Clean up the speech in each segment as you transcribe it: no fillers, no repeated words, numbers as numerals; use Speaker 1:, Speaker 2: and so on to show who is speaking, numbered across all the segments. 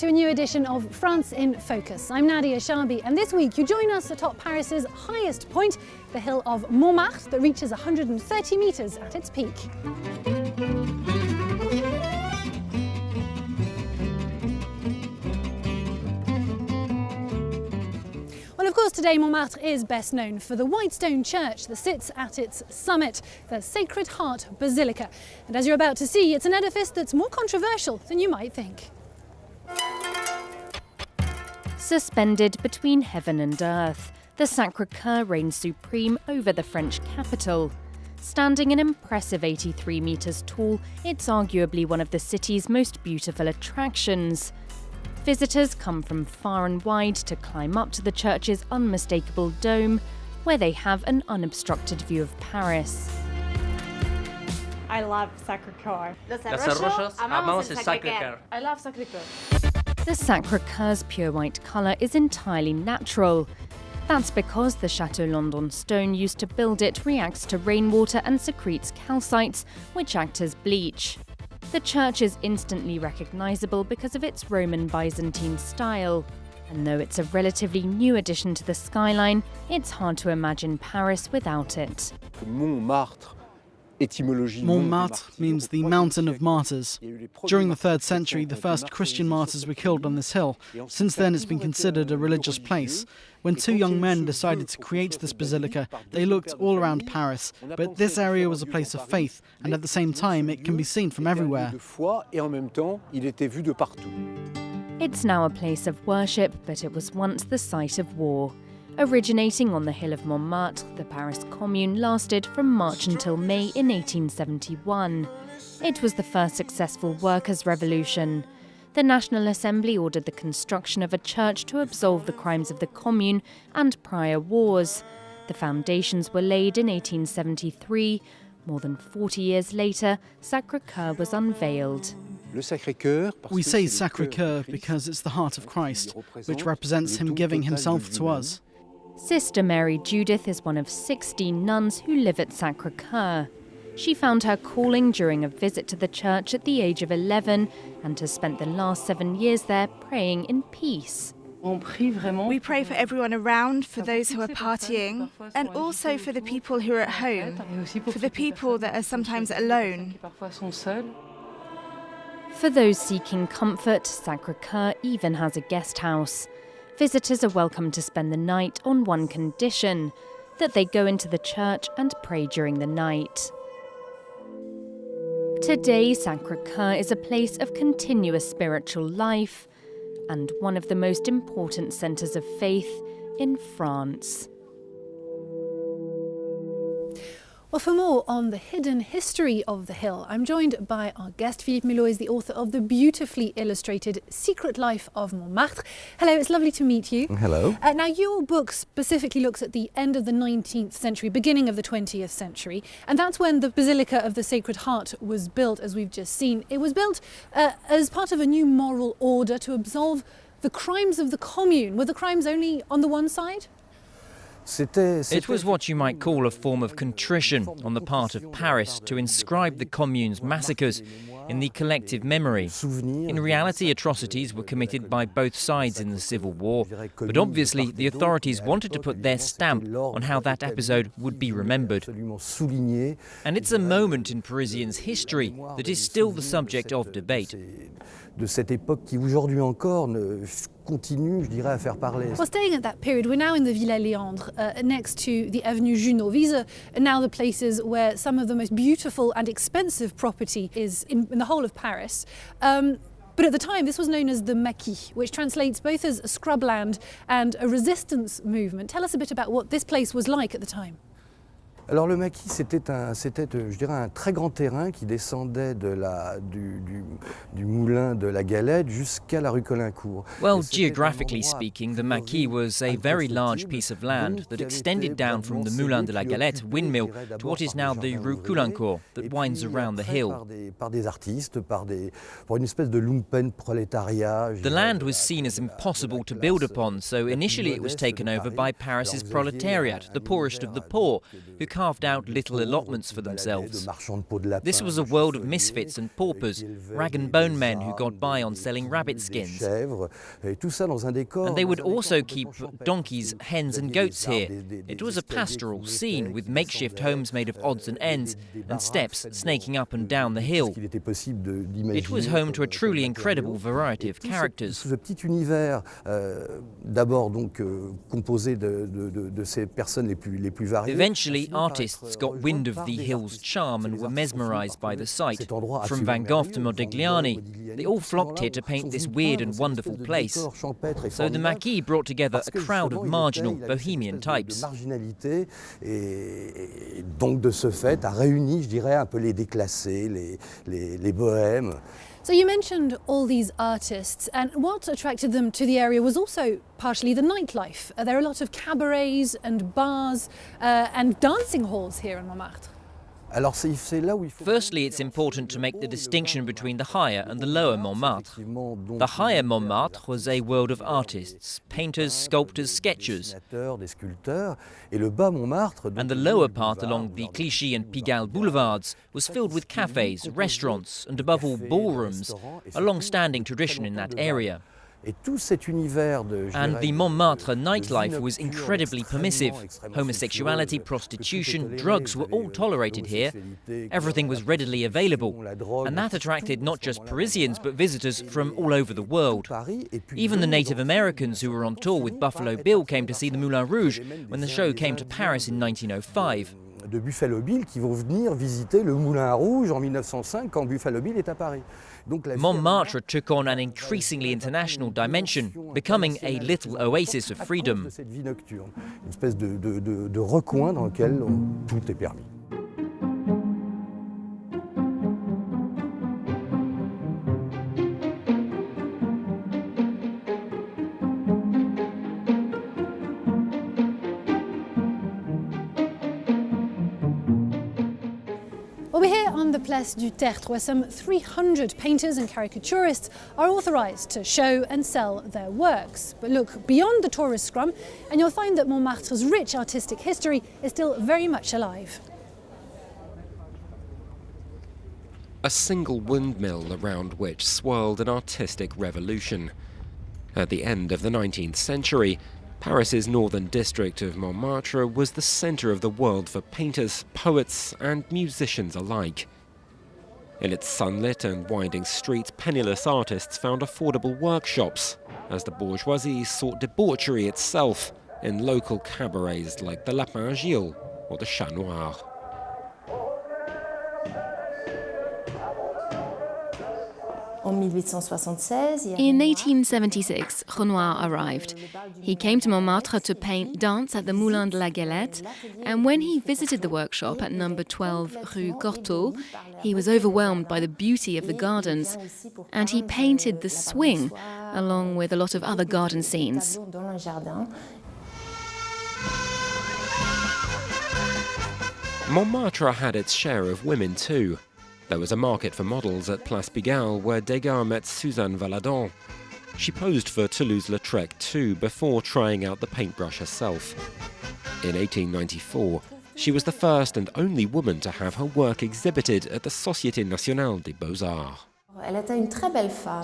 Speaker 1: to a new edition of France in Focus. I'm Nadia Sharbi, and this week you join us atop Paris's highest point, the hill of Montmartre, that reaches 130 metres at its peak. Well, of course, today Montmartre is best known for the white stone church that sits at its summit, the Sacred Heart Basilica. And as you're about to see, it's an edifice that's more controversial than you might think.
Speaker 2: Suspended between heaven and earth, the Sacré-Cœur reigns supreme over the French capital. Standing an impressive 83 metres tall, it's arguably one of the city's most beautiful attractions. Visitors come from far and wide to climb up to the church's unmistakable dome, where they have an unobstructed view of Paris.
Speaker 3: I love Sacré-Cœur.
Speaker 4: Amamos el Sacré-Cœur.
Speaker 3: I love Sacré-Cœur.
Speaker 2: The Sacré-Cœur's pure white colour is entirely natural. That's because the Château London stone used to build it reacts to rainwater and secretes calcites, which act as bleach. The church is instantly recognisable because of its Roman Byzantine style. And though it's a relatively new addition to the skyline, it's hard to imagine Paris without it.
Speaker 5: Montmartre means the mountain of martyrs. During the 3rd century, the first Christian martyrs were killed on this hill. Since then, it's been considered a religious place. When two young men decided to create this basilica, they looked all around Paris, but this area was a place of faith, and at the same time, it can be seen from everywhere.
Speaker 2: It's now a place of worship, but it was once the site of war. Originating on the hill of Montmartre, the Paris commune lasted from March until May in 1871. It was the first successful workers' revolution. The National Assembly ordered the construction of a church to absolve the crimes of the commune and prior wars. The foundations were laid in 1873. More than 40 years later, Sacré-Cœur was unveiled.
Speaker 5: We say Sacré-Cœur because it's the heart of Christ, which represents him giving himself to us.
Speaker 2: Sister Mary Judith is one of 16 nuns who live at Sacré-Cœur. She found her calling during a visit to the church at the age of 11 and has spent the last 7 years there praying in peace.
Speaker 6: We pray for everyone around, for those who are partying, and also for the people who are at home, for the people that are sometimes alone.
Speaker 2: For those seeking comfort, Sacré-Cœur even has a guest house. Visitors are welcome to spend the night on one condition, that they go into the church and pray during the night. Today, Sacré-Cœur is a place of continuous spiritual life and one of the most important centres of faith in France.
Speaker 1: Well, for more on the hidden history of the hill, I'm joined by our guest. Philippe Milot is the author of the beautifully illustrated Secret Life of Montmartre. Hello, it's lovely to meet you.
Speaker 7: Hello.
Speaker 1: Now, your book specifically looks at the end of the 19th century, beginning of the 20th century, and that's when the Basilica of the Sacred Heart was built, as we've just seen. It was built as part of a new moral order to absolve the crimes of the commune. Were the crimes only on the one side?
Speaker 4: It was what you might call a form of contrition on the part of Paris to inscribe the commune's massacres in the collective memory. In reality, atrocities were committed by both sides in the Civil War, but obviously the authorities wanted to put their stamp on how that episode would be remembered. And it's a moment in Parisians' history that is still the subject of debate.
Speaker 7: De cette époque qui aujourd'hui encore continue, je dirais, à faire parler.
Speaker 1: Well, staying at that period, we're now in the Villa Léandre, next to the Avenue Junot. These are now the places where some of the most beautiful and expensive property is in the whole of Paris. But at the time, this was known as the Maquis, which translates both as a scrubland and a resistance movement. Tell us a bit about what this place was like at the time.
Speaker 7: Alors le Maquis, c'était je dirais, un très grand terrain qui descendait du moulin de la Galette jusqu'à la rue Colincourt.
Speaker 4: Well, geographically speaking, the Maquis was a very large piece of land that extended down from the Moulin de la Galette windmill to what is now the rue Colincourt that winds around the hill.
Speaker 7: Par des artistes, pour une espèce de lumpen prolétariat.
Speaker 4: The land was seen as impossible to build upon, so initially it was taken over by Paris's proletariat, the poorest of the poor, who carved out little allotments for themselves. This was a world of misfits and paupers, rag and bone men who got by on selling rabbit skins. And they would also keep donkeys, hens and goats here. It was a pastoral scene with makeshift homes made of odds and ends and steps snaking up and down the hill. It was home to a truly incredible variety of characters. Eventually, artists got wind of the hill's charm and were mesmerized by the sight. From Van Gogh to Modigliani, they all flocked here to paint this weird and wonderful place. So the Maquis brought together a crowd of marginal bohemian types.
Speaker 1: So you mentioned all these artists, and what attracted them to the area was also partially the nightlife. There are a lot of cabarets and bars and dancing halls here in Montmartre.
Speaker 4: Firstly, it's important to make the distinction between the higher and the lower Montmartre. The higher Montmartre was a world of artists, painters, sculptors, sketchers. And the lower part along the Clichy and Pigalle boulevards was filled with cafes, restaurants and above all ballrooms, a long-standing tradition in that area. And the Montmartre nightlife was incredibly permissive. Homosexuality, prostitution, drugs were all tolerated here. Everything was readily available. And that attracted not just Parisians, but visitors from all over the world. Even the Native Americans who were on tour with Buffalo Bill came to see the Moulin Rouge when the show came to Paris in 1905.
Speaker 7: De Buffalo Bill qui vont venir visiter le Moulin Rouge en 1905 quand Buffalo Bill est à Paris.
Speaker 4: Montmartre took on an increasingly international dimension, becoming a little oasis of freedom.
Speaker 7: Une espèce de recoin dans lequel tout est permis.
Speaker 1: Well, we're here on the Place du Tertre, where some 300 painters and caricaturists are authorised to show and sell their works. But look beyond the tourist scrum and you'll find that Montmartre's rich artistic history is still very much alive.
Speaker 8: A single windmill around which swirled an artistic revolution. At the end of the 19th century, Paris's northern district of Montmartre was the centre of the world for painters, poets and musicians alike. In its sunlit and winding streets, penniless artists found affordable workshops, as the bourgeoisie sought debauchery itself in local cabarets like the Lapin Gilles or the Chat Noir.
Speaker 9: In 1876, Renoir arrived. He came to Montmartre to paint dance at the Moulin de la Galette, and when he visited the workshop at number 12 Rue Cortot, he was overwhelmed by the beauty of the gardens, and he painted the swing, along with a lot of other garden scenes.
Speaker 8: Montmartre had its share of women too. There was a market for models at Place Pigalle where Degas met Suzanne Valadon. She posed for Toulouse-Lautrec too before trying out the paintbrush herself. In 1894, she was the first and only woman to have her work exhibited at the Société Nationale des Beaux-Arts.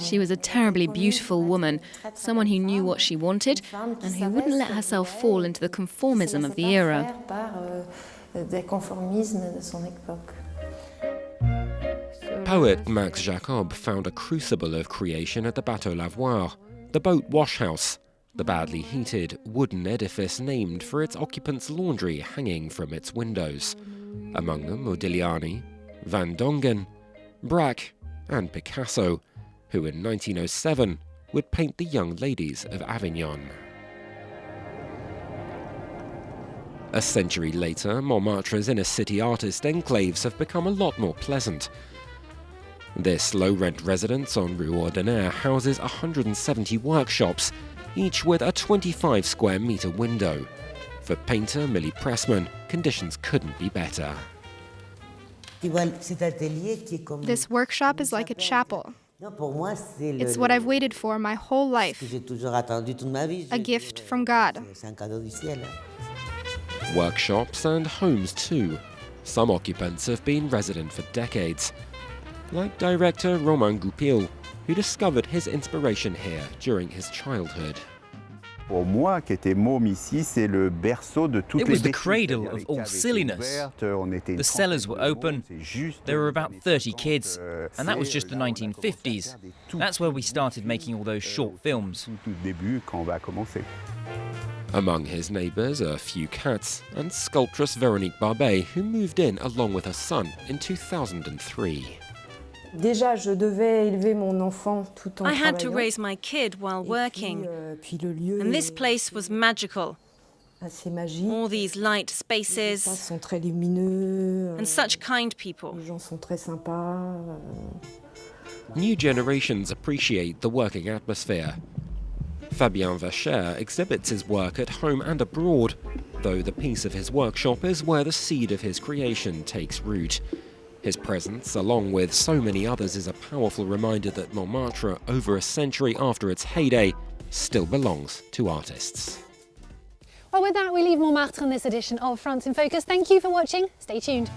Speaker 9: She was a terribly beautiful woman, someone who knew what she wanted and who wouldn't let herself fall into the conformism of the era.
Speaker 8: Poet Max Jacob found a crucible of creation at the Bateau Lavoir, the boat washhouse, the badly heated wooden edifice named for its occupant's laundry hanging from its windows. Among them Modigliani, Van Dongen, Braque and Picasso, who in 1907 would paint the young ladies of Avignon. A century later, Montmartre's inner-city artist enclaves have become a lot more pleasant. This low-rent residence on Rue Ordinaire houses 170 workshops, each with a 25-square-metre window. For painter Millie Pressman, conditions couldn't be better.
Speaker 10: This workshop is like a chapel. It's what I've waited for my whole life. A gift from God.
Speaker 8: Workshops and homes too. Some occupants have been resident for decades, like director Romain Goupil, who discovered his inspiration here during his childhood.
Speaker 11: It was
Speaker 4: the cradle of all silliness. The cellars were open, there were about 30 kids, and that was just the 1950s. That's where we started making all those short films.
Speaker 8: Among his neighbours are a few cats and sculptress Véronique Barbet, who moved in along with her son in 2003.
Speaker 12: I had to raise my kid while working, and this place was magical. All these light spaces, and such kind people.
Speaker 8: New generations appreciate the working atmosphere. Fabien Vacher exhibits his work at home and abroad, though the peace of his workshop is where the seed of his creation takes root. His presence, along with so many others, is a powerful reminder that Montmartre, over a century after its heyday, still belongs to artists.
Speaker 1: Well, with that, we leave Montmartre in this edition of France in Focus. Thank you for watching. Stay tuned.